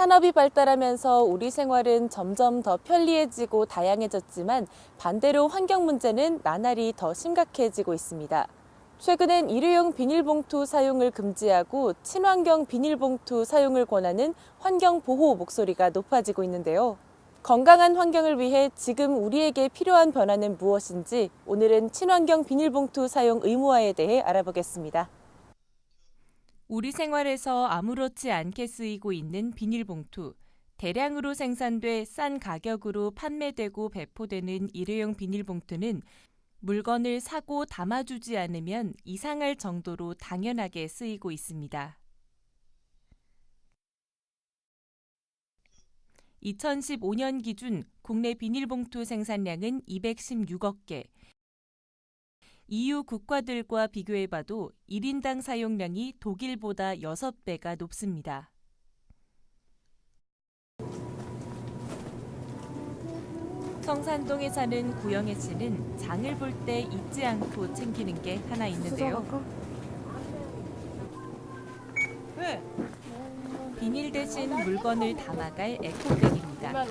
산업이 발달하면서 우리 생활은 점점 더 편리해지고 다양해졌지만 반대로 환경 문제는 나날이 더 심각해지고 있습니다. 최근엔 일회용 비닐봉투 사용을 금지하고 친환경 비닐봉투 사용을 권하는 환경보호 목소리가 높아지고 있는데요. 건강한 환경을 위해 지금 우리에게 필요한 변화는 무엇인지 오늘은 친환경 비닐봉투 사용 의무화에 대해 알아보겠습니다. 우리 생활에서 아무렇지 않게 쓰이고 있는 비닐봉투. 대량으로 생산돼 싼 가격으로 판매되고 배포되는 일회용 비닐봉투는 물건을 사고 담아주지 않으면 이상할 정도로 당연하게 쓰이고 있습니다. 2015년 기준 국내 비닐봉투 생산량은 216억 개. EU 국가들과 비교해봐도 1인당 사용량이 독일보다 6배가 높습니다. 성산동에 사는 구영애 씨는 장을 볼 때 잊지 않고 챙기는 게 하나 있는데요. 왜? 비닐 대신 물건을 담아갈 에코백입니다.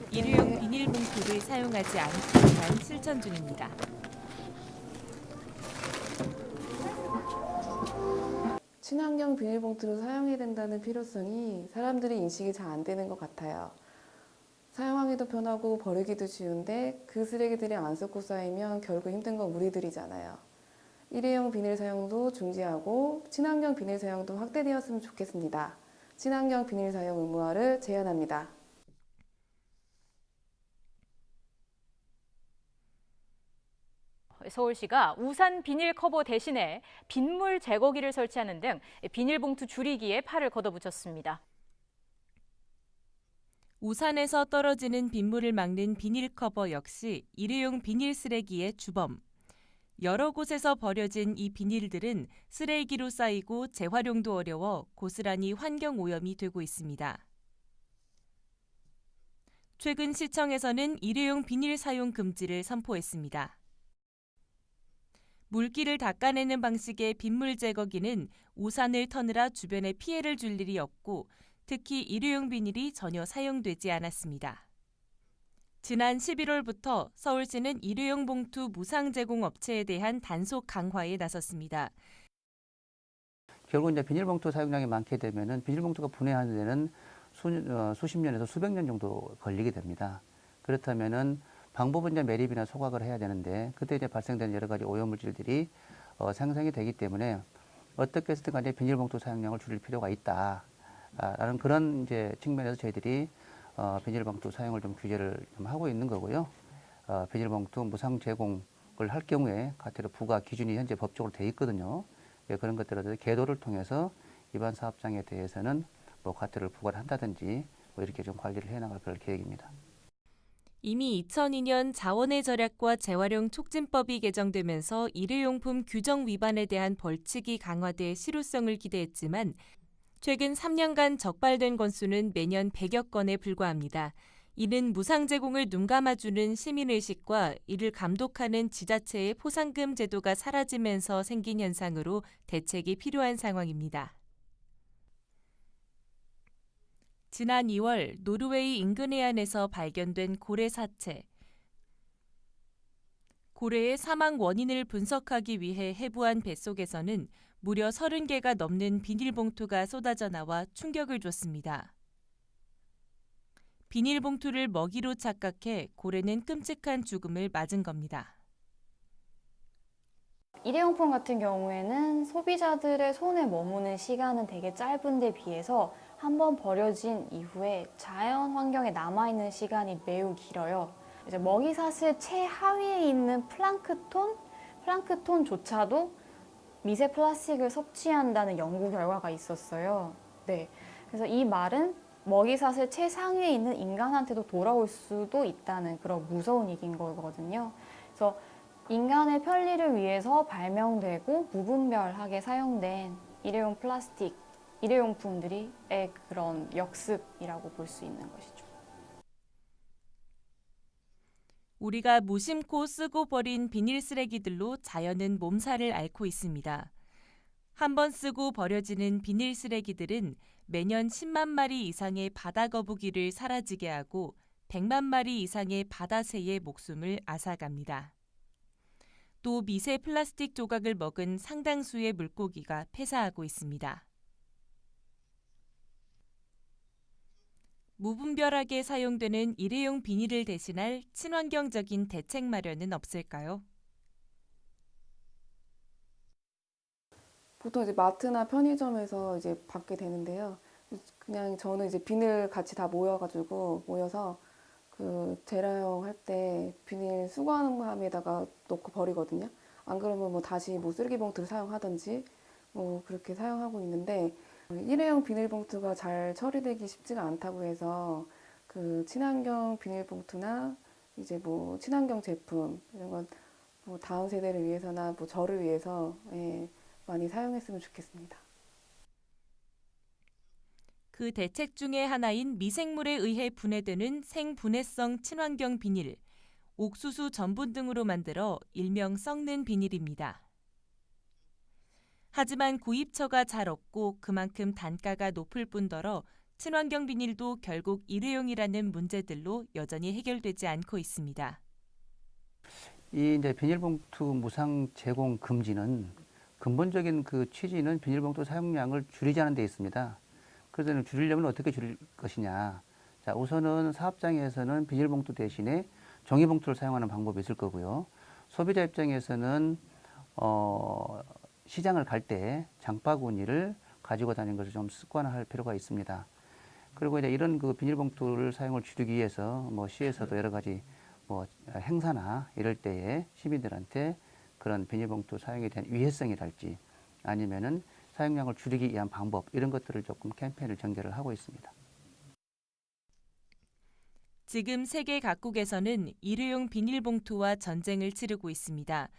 일회용 비닐봉투를 사용하지 않기 위한 실천 중입니다. 친환경 비닐봉투를 사용해야 된다는 필요성이 사람들이 인식이 잘 안 되는 것 같아요. 사용하기도 편하고 버리기도 쉬운데 그 쓰레기들이 안 썩고 쌓이면 결국 힘든 건 우리들이잖아요. 일회용 비닐 사용도 중지하고 친환경 비닐 사용도 확대되었으면 좋겠습니다. 친환경 비닐 사용 의무화를 제안합니다. 서울시가 우산 비닐 커버 대신에 빗물 제거기를 설치하는 등 비닐봉투 줄이기에 팔을 걷어붙였습니다. 우산에서 떨어지는 빗물을 막는 비닐 커버 역시 일회용 비닐 쓰레기의 주범. 여러 곳에서 버려진 이 비닐들은 쓰레기로 쌓이고 재활용도 어려워 고스란히 환경 오염이 되고 있습니다. 최근 시청에서는 일회용 비닐 사용 금지를 선포했습니다. 물기를 닦아내는 방식의 빗물 제거기는 우산을 터느라 주변에 피해를 줄 일이 없고 특히 일회용 비닐이 전혀 사용되지 않았습니다. 지난 11월부터 서울시는 일회용 봉투 무상 제공 업체에 대한 단속 강화에 나섰습니다. 결국 이제 비닐봉투 사용량이 많게 되면은 비닐봉투가 분해하는 데는 수십 년에서 수백 년 정도 걸리게 됩니다. 그렇다면은 방법은 이제 매립이나 소각을 해야 되는데 그때 이제 발생되는 여러 가지 오염물질들이 생성이 되기 때문에 어떻게 해서든 간에 비닐봉투 사용량을 줄일 필요가 있다라는 그런 이제 측면에서 저희들이 비닐봉투 사용을 좀 규제를 좀 하고 있는 거고요. 비닐봉투 무상 제공을 할 경우에 과태료 부과 기준이 현재 법적으로 돼 있거든요. 그런 것들을 계도를 통해서 일반 사업장에 대해서는 뭐 과태료를 부과를 한다든지 뭐 이렇게 좀 관리를 해나갈 그럴 계획입니다. 이미 2002년 자원의 절약과 재활용 촉진법이 개정되면서 일회용품 규정 위반에 대한 벌칙이 강화돼 실효성을 기대했지만 최근 3년간 적발된 건수는 매년 100여 건에 불과합니다. 이는 무상 제공을 눈감아주는 시민의식과 이를 감독하는 지자체의 포상금 제도가 사라지면서 생긴 현상으로 대책이 필요한 상황입니다. 지난 2월 노르웨이 인근 해안에서 발견된 고래 사체. 고래의 사망 원인을 분석하기 위해 해부한 뱃속에서는 무려 30개가 넘는 비닐봉투가 쏟아져 나와 충격을 줬습니다. 비닐봉투를 먹이로 착각해 고래는 끔찍한 죽음을 맞은 겁니다. 일회용품 같은 경우에는 소비자들의 손에 머무는 시간은 되게 짧은데 비해서 한번 버려진 이후에 자연 환경에 남아있는 시간이 매우 길어요. 이제 먹이사슬 최하위에 있는 플랑크톤조차도 미세 플라스틱을 섭취한다는 연구 결과가 있었어요. 네. 그래서 이 말은 먹이사슬 최상위에 있는 인간한테도 돌아올 수도 있다는 그런 무서운 얘기인 거거든요. 그래서 인간의 편리를 위해서 발명되고 무분별하게 사용된 일회용 플라스틱, 일회용품들의 그런 역습이라고 볼 수 있는 것이죠. 우리가 무심코 쓰고 버린 비닐 쓰레기들로 자연은 몸살을 앓고 있습니다. 한 번 쓰고 버려지는 비닐 쓰레기들은 매년 10만 마리 이상의 바다 거북이를 사라지게 하고 100만 마리 이상의 바다새의 목숨을 앗아갑니다. 또 미세 플라스틱 조각을 먹은 상당수의 물고기가 폐사하고 있습니다. 무분별하게 사용되는 일회용 비닐을 대신할 친환경적인 대책 마련은 없을까요? 보통 이제 마트나 편의점에서 이제 받게 되는데요. 그냥 저는 이제 비닐 같이 다 모여서 그 재활용 할 때 비닐 수거함에다가 넣고 버리거든요. 안 그러면 뭐 다시 뭐 쓰레기 봉투를 사용하든지 뭐 그렇게 사용하고 있는데, 일회용 비닐봉투가 잘 처리되기 쉽지가 않다고 해서 그 친환경 비닐봉투나 이제 뭐 친환경 제품 이런 건 뭐 다음 세대를 위해서나 뭐 저를 위해서 많이 사용했으면 좋겠습니다. 그 대책 중에 하나인 미생물에 의해 분해되는 생분해성 친환경 비닐, 옥수수 전분 등으로 만들어 일명 썩는 비닐입니다. 하지만 구입처가 잘 없고 그만큼 단가가 높을 뿐더러 친환경 비닐도 결국 일회용이라는 문제들로 여전히 해결되지 않고 있습니다. 이 이제 비닐봉투 무상 제공 금지는 근본적인 그 취지는 비닐봉투 사용량을 줄이자는 데 있습니다. 그래서 줄이려면 어떻게 줄일 것이냐. 자, 우선은 사업장에서는 비닐봉투 대신에 종이봉투를 사용하는 방법이 있을 거고요. 소비자 입장에서는 시장을 갈 때 장바구니를 가지고 다니는 것을 좀 습관화할 필요가 있습니다. 그리고 이제 이런 그 비닐봉투를 사용을 줄이기 위해서 뭐 시에서도 여러 가지 뭐 행사나 이럴 때에 시민들한테 그런 비닐봉투 사용에 대한 위해성이랄지 아니면은 사용량을 줄이기 위한 방법 이런 것들을 조금 캠페인을 전개를 하고 있습니다. 지금 세계 각국에서는 일회용 비닐봉투와 전쟁을 치르고 있습니다.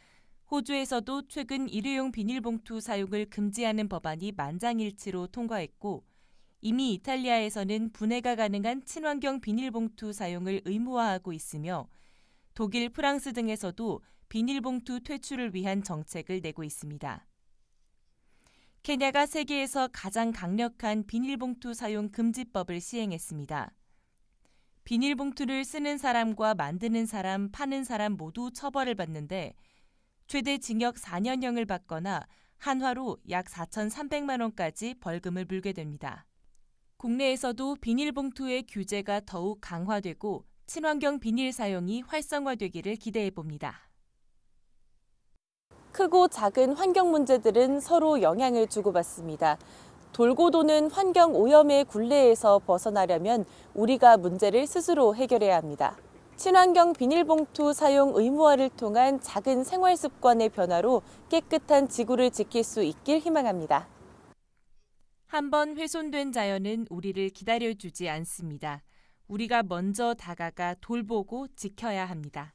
호주에서도 최근 일회용 비닐봉투 사용을 금지하는 법안이 만장일치로 통과했고, 이미 이탈리아에서는 분해가 가능한 친환경 비닐봉투 사용을 의무화하고 있으며, 독일, 프랑스 등에서도 비닐봉투 퇴출을 위한 정책을 내고 있습니다. 케냐가 세계에서 가장 강력한 비닐봉투 사용 금지법을 시행했습니다. 비닐봉투를 쓰는 사람과 만드는 사람, 파는 사람 모두 처벌을 받는데 최대 징역 4년형을 받거나 한화로 약 4,300만 원까지 벌금을 물게 됩니다. 국내에서도 비닐봉투의 규제가 더욱 강화되고 친환경 비닐 사용이 활성화되기를 기대해 봅니다. 크고 작은 환경 문제들은 서로 영향을 주고받습니다. 돌고 도는 환경 오염의 굴레에서 벗어나려면 우리가 문제를 스스로 해결해야 합니다. 친환경 비닐봉투 사용 의무화를 통한 작은 생활 습관의 변화로 깨끗한 지구를 지킬 수 있길 희망합니다. 한번 훼손된 자연은 우리를 기다려주지 않습니다. 우리가 먼저 다가가 돌보고 지켜야 합니다.